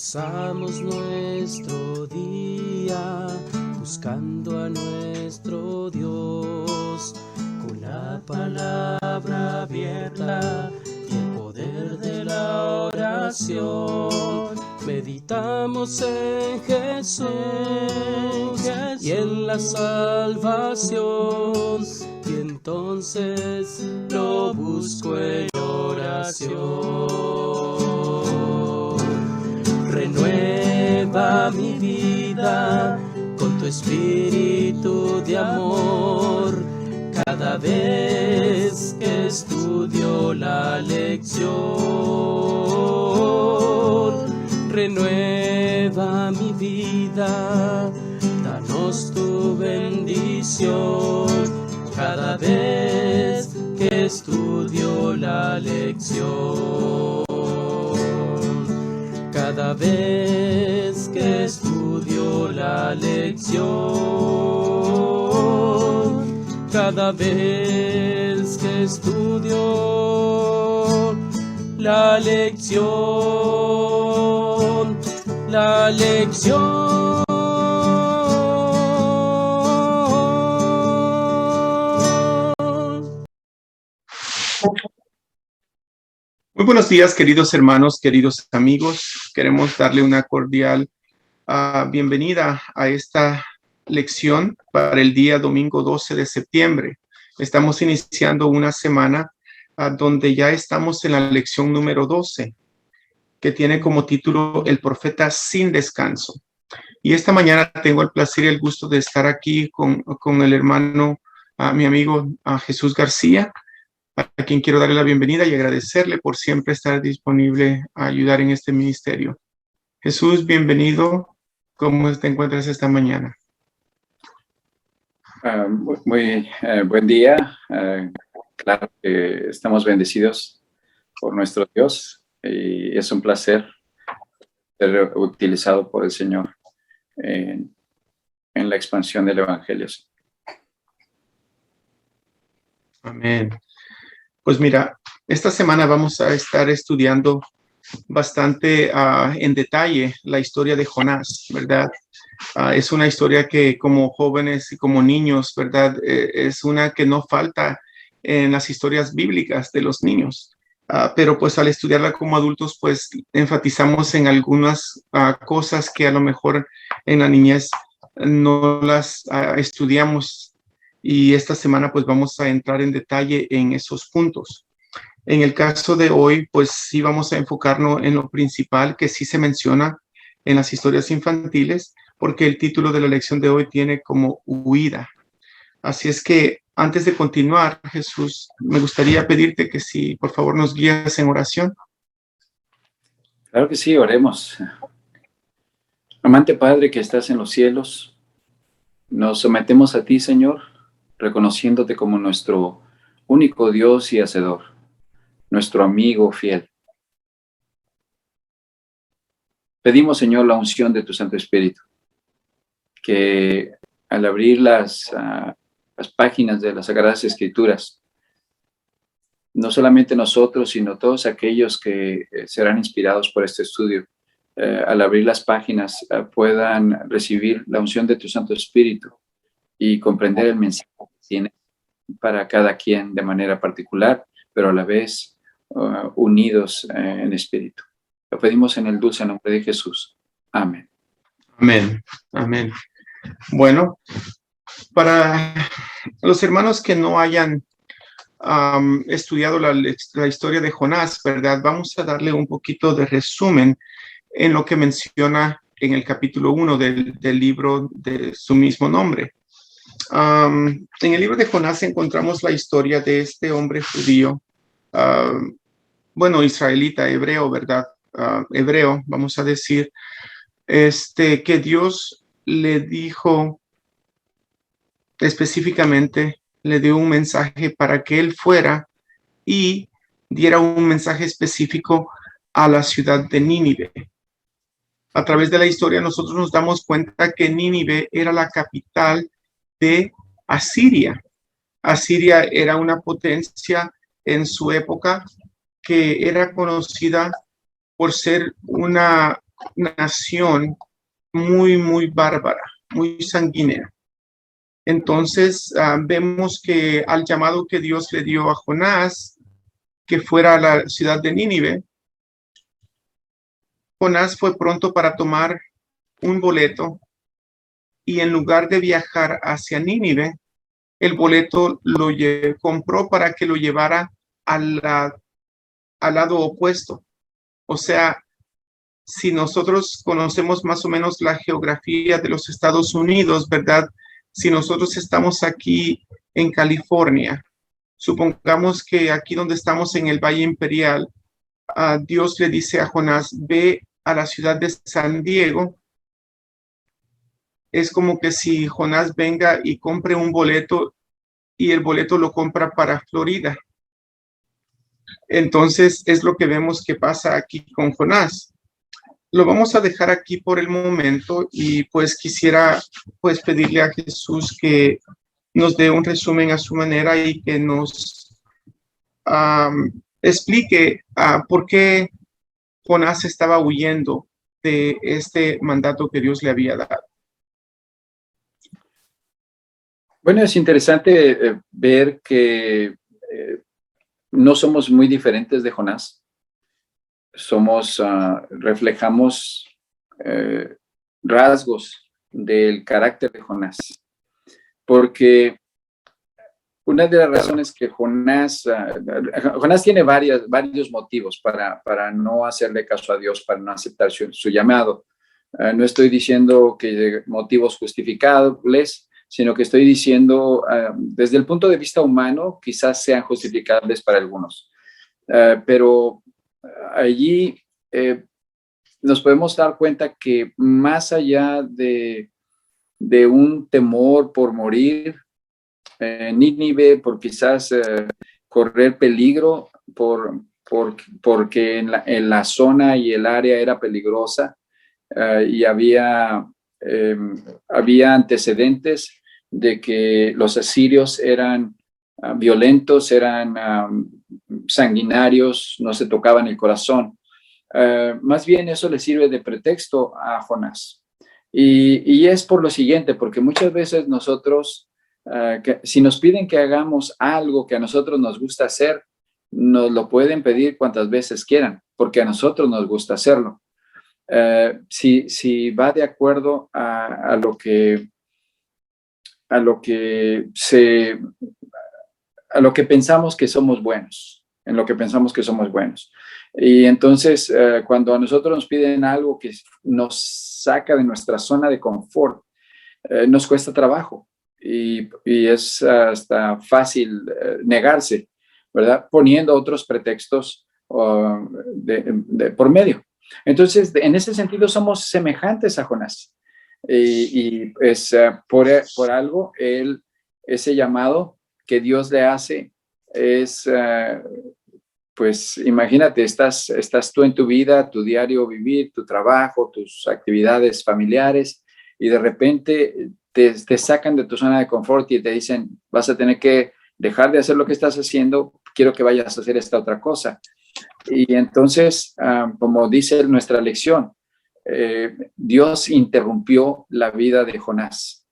Comenzamos nuestro día buscando a nuestro Dios con la palabra abierta y el poder de la oración. Meditamos en Jesús y en la salvación, y entonces lo busco en oración. Renueva mi vida con tu espíritu de amor cada vez que estudio la lección. Renueva mi vida, danos tu bendición cada vez que estudio la lección. Cada vez que estudio la lección, cada vez que estudio la lección, la lección. Muy buenos días, queridos hermanos, queridos amigos. Queremos darle una cordial bienvenida a esta lección para el día domingo 12 de septiembre. Estamos iniciando una semana donde ya estamos en la lección número 12, que tiene como título El profeta sin descanso. Y esta mañana tengo el placer y el gusto de estar aquí con el hermano, mi amigo Jesús García, a quien quiero darle la bienvenida y agradecerle por siempre estar disponible a ayudar en este ministerio. Jesús, bienvenido. ¿Cómo te encuentras esta mañana? Muy buen día. Claro que estamos bendecidos por nuestro Dios y es un placer ser utilizado por el Señor en la expansión del Evangelio. Amén. Pues mira, esta semana vamos a estar estudiando bastante en detalle la historia de Jonás, ¿verdad? Es una historia que como jóvenes y como niños, ¿verdad? Es una que no falta en las historias bíblicas de los niños. Pero pues al estudiarla como adultos, pues enfatizamos en algunas cosas que a lo mejor en la niñez no las estudiamos. Y esta semana pues vamos a entrar en detalle en esos puntos. En el caso de hoy, pues sí vamos a enfocarnos en lo principal que sí se menciona en las historias infantiles, porque el título de la lección de hoy tiene como huida. Así es que antes de continuar, Jesús, me gustaría pedirte que si por favor nos guías en oración. Claro que sí, oremos. Amante Padre que estás en los cielos, nos sometemos a ti, Señor, reconociéndote como nuestro único Dios y Hacedor, nuestro amigo fiel. Pedimos, Señor, la unción de tu Santo Espíritu, que al abrir las páginas de las Sagradas Escrituras, no solamente nosotros, sino todos aquellos que serán inspirados por este estudio, al abrir las páginas puedan recibir la unción de tu Santo Espíritu y comprender el mensaje que tiene para cada quien de manera particular, pero a la vez unidos en espíritu. Lo pedimos en el dulce nombre de Jesús. Amén. Amén. Amén. Bueno, para los hermanos que no hayan estudiado la historia de Jonás, ¿verdad? Vamos a darle un poquito de resumen en lo que menciona en el capítulo 1 del libro de su mismo nombre. En el libro de Jonás encontramos la historia de este hombre judío, israelita, hebreo, ¿verdad? Hebreo, vamos a decir, que Dios le dijo específicamente, le dio un mensaje para que él fuera y diera un mensaje específico a la ciudad de Nínive. A través de la historia nosotros nos damos cuenta que Nínive era la capital de Asiria. Asiria era una potencia en su época que era conocida por ser una nación muy bárbara, muy sanguínea. Entonces vemos que al llamado que Dios le dio a Jonás, que fuera a la ciudad de Nínive, Jonás fue pronto para tomar un boleto y en lugar de viajar hacia Nínive, el boleto lo compró para que lo llevara al lado opuesto. O sea, si nosotros conocemos más o menos la geografía de los Estados Unidos, ¿verdad? Si nosotros estamos aquí en California, supongamos que aquí donde estamos en el Valle Imperial, Dios le dice a Jonás, ve a la ciudad de San Diego. Es como que si Jonás venga y compre un boleto y el boleto lo compra para Florida. Entonces es lo que vemos que pasa aquí con Jonás. Lo vamos a dejar aquí por el momento y pues quisiera pues pedirle a Jesús que nos dé un resumen a su manera y que nos explique por qué Jonás estaba huyendo de este mandato que Dios le había dado. Bueno, es interesante ver que no somos muy diferentes de Jonás. Reflejamos rasgos del carácter de Jonás. Porque una de las razones que Jonás tiene varios motivos para no hacerle caso a Dios, para no aceptar su llamado. No estoy diciendo que motivos justificables, sino que estoy diciendo, desde el punto de vista humano, quizás sean justificables para algunos. Pero allí nos podemos dar cuenta que más allá de un temor por morir, Nínive, por quizás correr peligro, porque en la zona y el área era peligrosa y había antecedentes de que los asirios eran violentos, eran sanguinarios, no se tocaban el corazón. Más bien eso le sirve de pretexto a Jonás. Y es por lo siguiente, porque muchas veces nosotros, si nos piden que hagamos algo que a nosotros nos gusta hacer, nos lo pueden pedir cuantas veces quieran, porque a nosotros nos gusta hacerlo. Si va de acuerdo a lo que pensamos que somos buenos, en lo que pensamos que somos buenos. Y entonces, cuando a nosotros nos piden algo que nos saca de nuestra zona de confort, nos cuesta trabajo y es hasta fácil negarse, ¿verdad? Poniendo otros pretextos por medio. Entonces, en ese sentido, somos semejantes a Jonás. Y es por algo, ese llamado que Dios le hace es, pues imagínate, estás tú en tu vida, tu diario vivir, tu trabajo, tus actividades familiares, y de repente te sacan de tu zona de confort y te dicen, vas a tener que dejar de hacer lo que estás haciendo, quiero que vayas a hacer esta otra cosa. Y entonces, como dice nuestra lección, Dios interrumpió la vida de Jonás.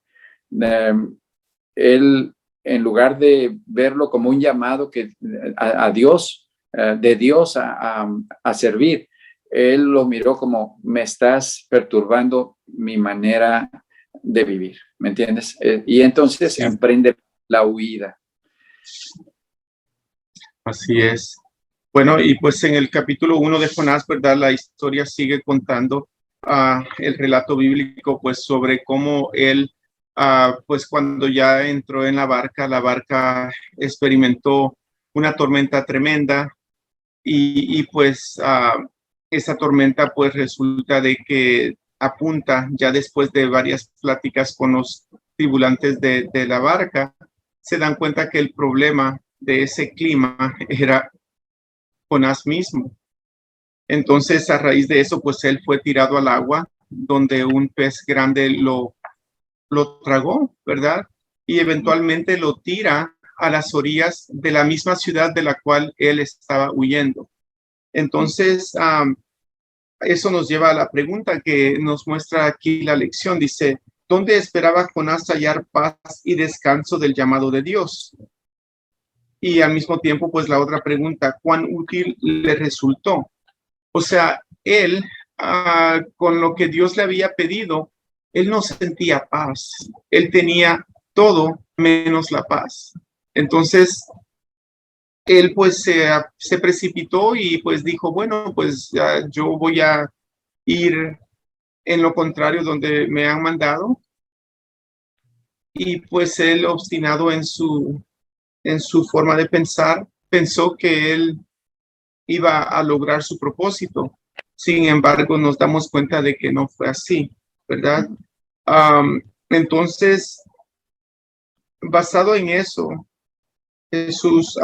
Él, en lugar de verlo como un llamado a Dios, de Dios a servir, él lo miró como, me estás perturbando mi manera de vivir, ¿me entiendes? Y entonces emprende la huida. Así es. Bueno, y pues en el capítulo 1 de Jonás, ¿verdad? La historia sigue contando el relato bíblico, pues sobre cómo él, pues cuando ya entró en la barca experimentó una tormenta tremenda y pues esa tormenta pues resulta de que apunta ya después de varias pláticas con los tripulantes de la barca, se dan cuenta que el problema de ese clima era Jonás mismo. Entonces, a raíz de eso, pues él fue tirado al agua, donde un pez grande lo tragó, ¿verdad? Y eventualmente lo tira a las orillas de la misma ciudad de la cual él estaba huyendo. Entonces, eso nos lleva a la pregunta que nos muestra aquí la lección. Dice, ¿dónde esperaba Jonás hallar paz y descanso del llamado de Dios? Y al mismo tiempo, pues la otra pregunta, ¿cuán útil le resultó? O sea, él, con lo que Dios le había pedido, él no sentía paz. Él tenía todo menos la paz. Entonces, él pues se precipitó y pues dijo, bueno, pues yo voy a ir en lo contrario donde me han mandado. Y pues él, obstinado en su forma de pensar, pensó que él iba a lograr su propósito. Sin embargo, nos damos cuenta de que no fue así, ¿verdad? Entonces, basado en eso, Jesús,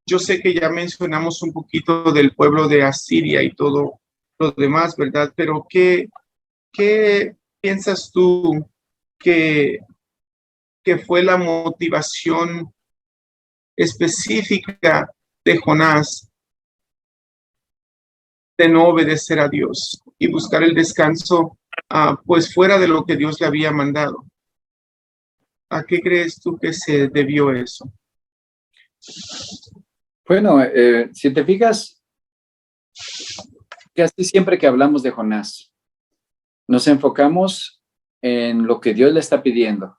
yo sé que ya mencionamos un poquito del pueblo de Asiria y todo lo demás, ¿verdad? Pero ¿qué piensas tú que fue la motivación específica de Jonás de no obedecer a Dios y buscar el descanso, pues fuera de lo que Dios le había mandado? ¿A qué crees tú que se debió eso? Bueno, si te fijas, casi siempre que hablamos de Jonás, nos enfocamos en lo que Dios le está pidiendo.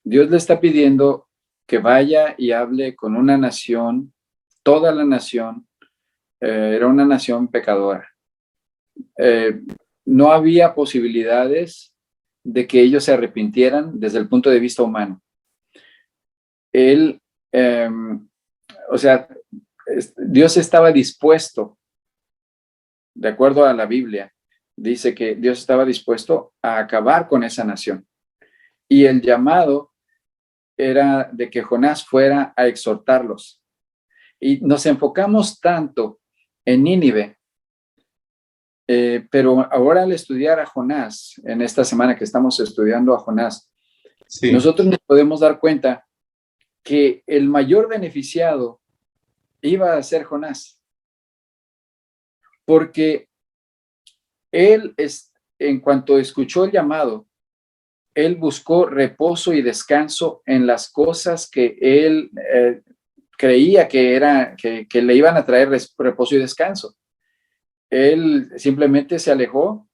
Dios le está pidiendo que vaya y hable con una nación, toda la nación, era una nación pecadora. No había posibilidades de que ellos se arrepintieran desde el punto de vista humano. Él, o sea, Dios estaba dispuesto, de acuerdo a la Biblia, dice que Dios estaba dispuesto a acabar con esa nación. Y el llamado era de que Jonás fuera a exhortarlos. Y nos enfocamos tanto en Nínive, pero ahora al estudiar a Jonás, en esta semana que estamos estudiando a Jonás, sí, nosotros nos podemos dar cuenta que el mayor beneficiado iba a ser Jonás, porque él, en cuanto escuchó el llamado, él buscó reposo y descanso en las cosas que él creía que le iban a traer reposo y descanso. Él simplemente se alejó,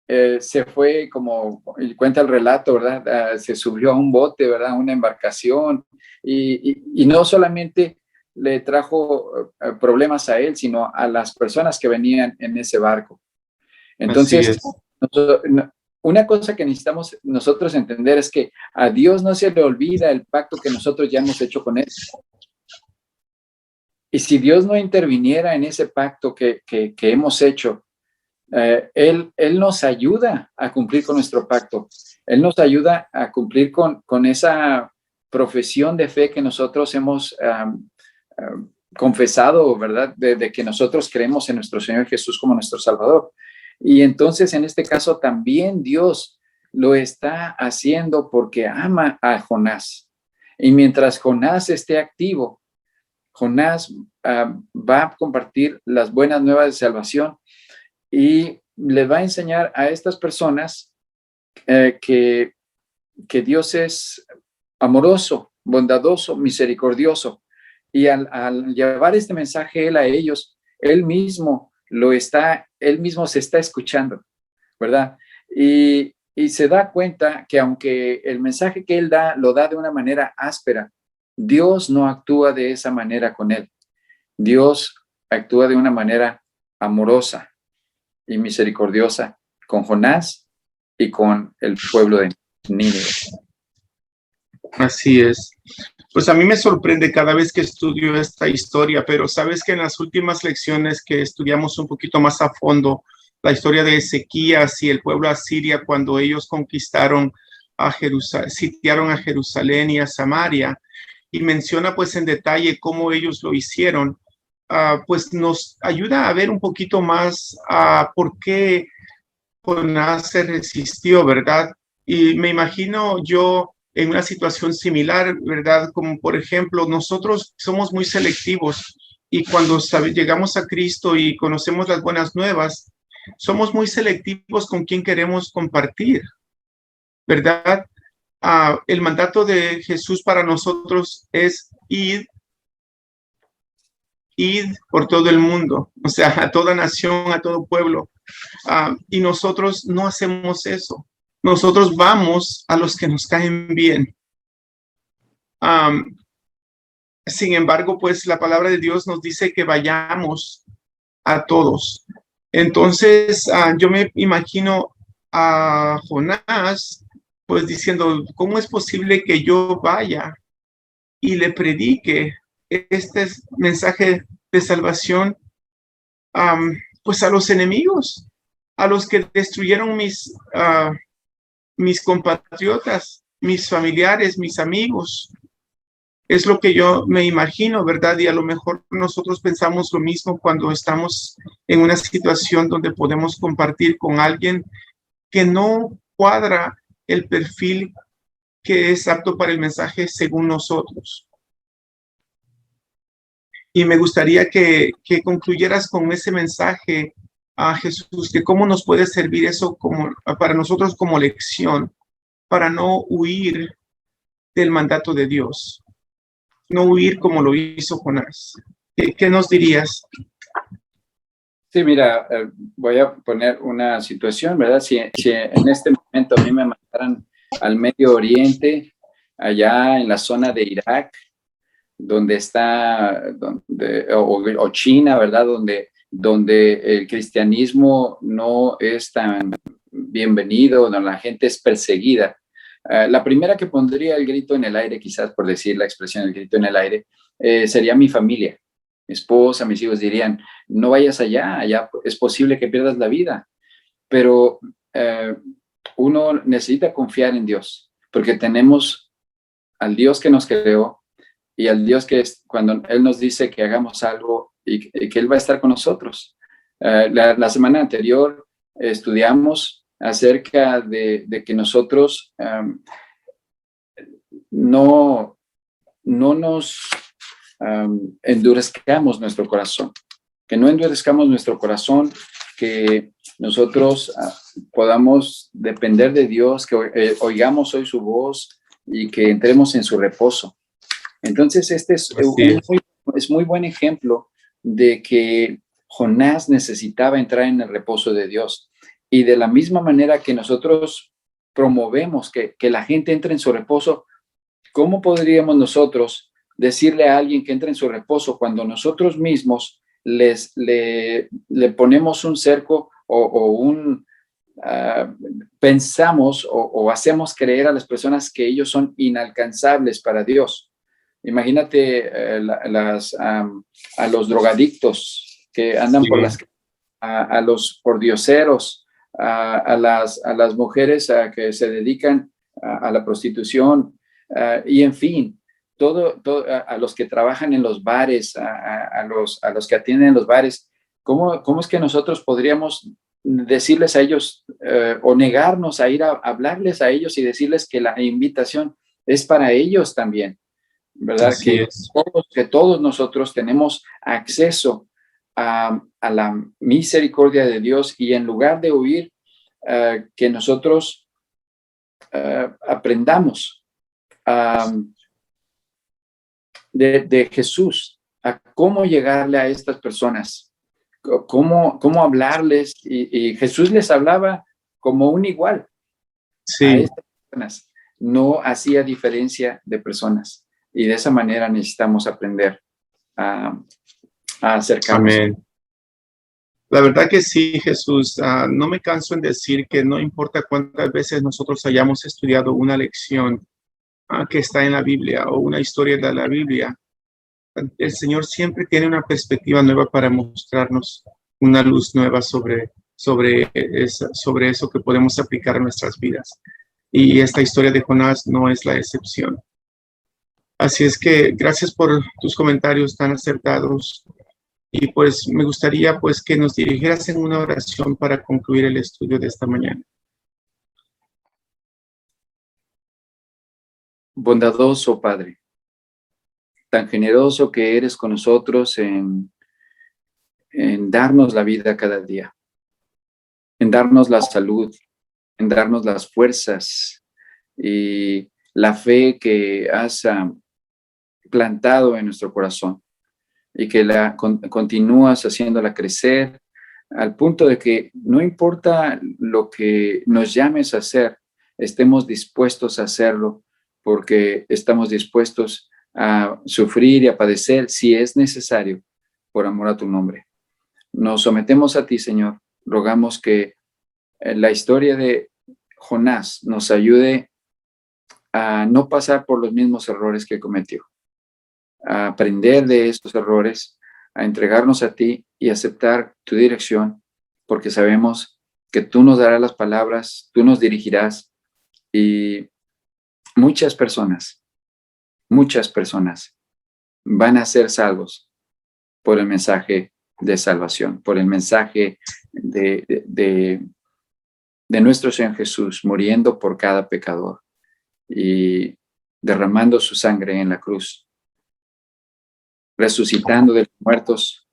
se fue, como cuenta el relato, ¿verdad? Se subió a un bote, ¿verdad? A una embarcación, y no solamente le trajo problemas a él, sino a las personas que venían en ese barco. Entonces, una cosa que necesitamos nosotros entender es que a Dios no se le olvida el pacto que nosotros ya hemos hecho con él. Y si Dios no interviniera en ese pacto que hemos hecho, él nos ayuda a cumplir con nuestro pacto. Él nos ayuda a cumplir con esa profesión de fe que nosotros hemos confesado, ¿verdad? De que nosotros creemos en nuestro Señor Jesús como nuestro Salvador. Y entonces, en este caso, también Dios lo está haciendo porque ama a Jonás. Y mientras Jonás esté activo, Jonás va a compartir las buenas nuevas de salvación y les va a enseñar a estas personas que Dios es amoroso, bondadoso, misericordioso. Y al llevar este mensaje él a ellos, él mismo se está escuchando, ¿verdad? Y se da cuenta que aunque el mensaje que él da, lo da de una manera áspera, Dios no actúa de esa manera con él. Dios actúa de una manera amorosa y misericordiosa con Jonás y con el pueblo de Nínive. Así es. Pues a mí me sorprende cada vez que estudio esta historia, pero sabes que en las últimas lecciones que estudiamos un poquito más a fondo la historia de Ezequías y el pueblo asiria cuando ellos conquistaron a Jerusalén, sitiaron a Jerusalén y a Samaria, y menciona pues en detalle cómo ellos lo hicieron, pues nos ayuda a ver un poquito más por qué Jonás se resistió, ¿verdad? Y me imagino yo en una situación similar, ¿verdad? Como por ejemplo, nosotros somos muy selectivos y cuando llegamos a Cristo y conocemos las buenas nuevas, somos muy selectivos con quién queremos compartir, ¿verdad? El mandato de Jesús para nosotros es id por todo el mundo, o sea, a toda nación, a todo pueblo. Y nosotros no hacemos eso. Nosotros vamos a los que nos caen bien. Sin embargo, pues la palabra de Dios nos dice que vayamos a todos. Entonces, yo me imagino a Jonás, pues diciendo, ¿cómo es posible que yo vaya y le predique este mensaje de salvación, pues a los enemigos, a los que destruyeron mis compatriotas, mis familiares, mis amigos? Es lo que yo me imagino, ¿verdad? Y a lo mejor nosotros pensamos lo mismo cuando estamos en una situación donde podemos compartir con alguien que no cuadra el perfil que es apto para el mensaje según nosotros. Y me gustaría que concluyeras con ese mensaje a Jesús, que cómo nos puede servir eso para nosotros como lección, para no huir del mandato de Dios, no huir como lo hizo Jonás. ¿Qué nos dirías? Sí, mira, voy a poner una situación, ¿verdad? Si en este momento a mí me mandaran al Medio Oriente, allá en la zona de Irak, donde está, o China, ¿verdad? Donde el cristianismo no es tan bienvenido, donde la gente es perseguida. La primera que pondría el grito en el aire, quizás por decir la expresión el grito en el aire, sería mi familia. Mi esposa, mis hijos dirían, no vayas allá es posible que pierdas la vida. Pero uno necesita confiar en Dios, porque tenemos al Dios que nos creó y al Dios que es, cuando Él nos dice que hagamos algo y que Él va a estar con nosotros. La semana anterior estudiamos acerca de que nosotros no nos endurezcamos nuestro corazón, que no endurezcamos nuestro corazón, que nosotros podamos depender de Dios, que oigamos hoy su voz y que entremos en su reposo. Entonces, este es muy buen ejemplo de que Jonás necesitaba entrar en el reposo de Dios. Y de la misma manera que nosotros promovemos que la gente entre en su reposo, ¿cómo podríamos nosotros decirle a alguien que entre en su reposo cuando nosotros mismos le ponemos un cerco pensamos o hacemos creer a las personas que ellos son inalcanzables para Dios? Imagínate a los drogadictos que andan por las a los pordioseros, a las mujeres que se dedican a la prostitución, y en fin, todo a los que trabajan en los bares, a los que atienden en los bares. ¿Cómo es que nosotros podríamos decirles a ellos o negarnos a ir a hablarles a ellos y decirles que la invitación es para ellos también? ¿Verdad? Que todos nosotros tenemos acceso a la misericordia de Dios, y en lugar de huir, que nosotros aprendamos de Jesús, a cómo llegarle a estas personas, cómo hablarles, y Jesús les hablaba como un igual a estas personas, no hacía diferencia de personas, y de esa manera necesitamos aprender a acercarnos. Amén. La verdad que sí, Jesús. No me canso en decir que no importa cuántas veces nosotros hayamos estudiado una lección que está en la Biblia o una historia de la Biblia, el Señor siempre tiene una perspectiva nueva para mostrarnos una luz nueva sobre eso que podemos aplicar a nuestras vidas. Y esta historia de Jonás no es la excepción. Así es que gracias por tus comentarios tan acertados. Y pues me gustaría pues que nos dirigieras en una oración para concluir el estudio de esta mañana. Bondadoso Padre, tan generoso que eres con nosotros en darnos la vida cada día. en darnos la salud, en darnos las fuerzas y la fe que has plantado en nuestro corazón y que continúas haciéndola crecer al punto de que no importa lo que nos llames a hacer, estemos dispuestos a hacerlo porque estamos dispuestos a sufrir y a padecer si es necesario por amor a tu nombre. Nos sometemos a ti, Señor. Rogamos que la historia de Jonás nos ayude a no pasar por los mismos errores que cometió, a aprender de estos errores, a entregarnos a ti y aceptar tu dirección, porque sabemos que tú nos darás las palabras, tú nos dirigirás y muchas personas van a ser salvos por el mensaje de salvación, por el mensaje de nuestro Señor Jesús muriendo por cada pecador y derramando su sangre en la cruz, resucitando de los muertos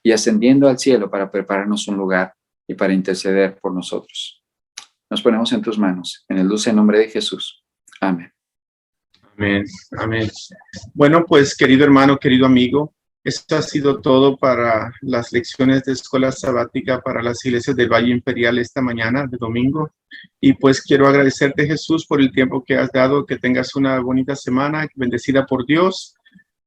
y ascendiendo al cielo para prepararnos un lugar y para interceder por nosotros. Nos ponemos en tus manos, en el dulce nombre de Jesús. Amén. Amén, amén. Bueno, pues querido hermano, querido amigo, esto ha sido todo para las lecciones de escuela sabática para las iglesias del Valle Imperial esta mañana de domingo. Y pues quiero agradecerte, Jesús, por el tiempo que has dado, que tengas una bonita semana, bendecida por Dios.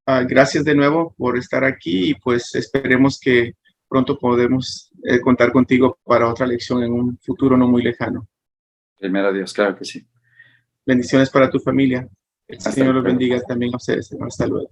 Gracias de nuevo por estar aquí y pues esperemos que pronto podemos contar contigo para otra lección en un futuro no muy lejano. Primero Dios, claro que sí. Bendiciones para tu familia. El Hasta Señor los luego. bendiga también a ustedes. Hasta luego.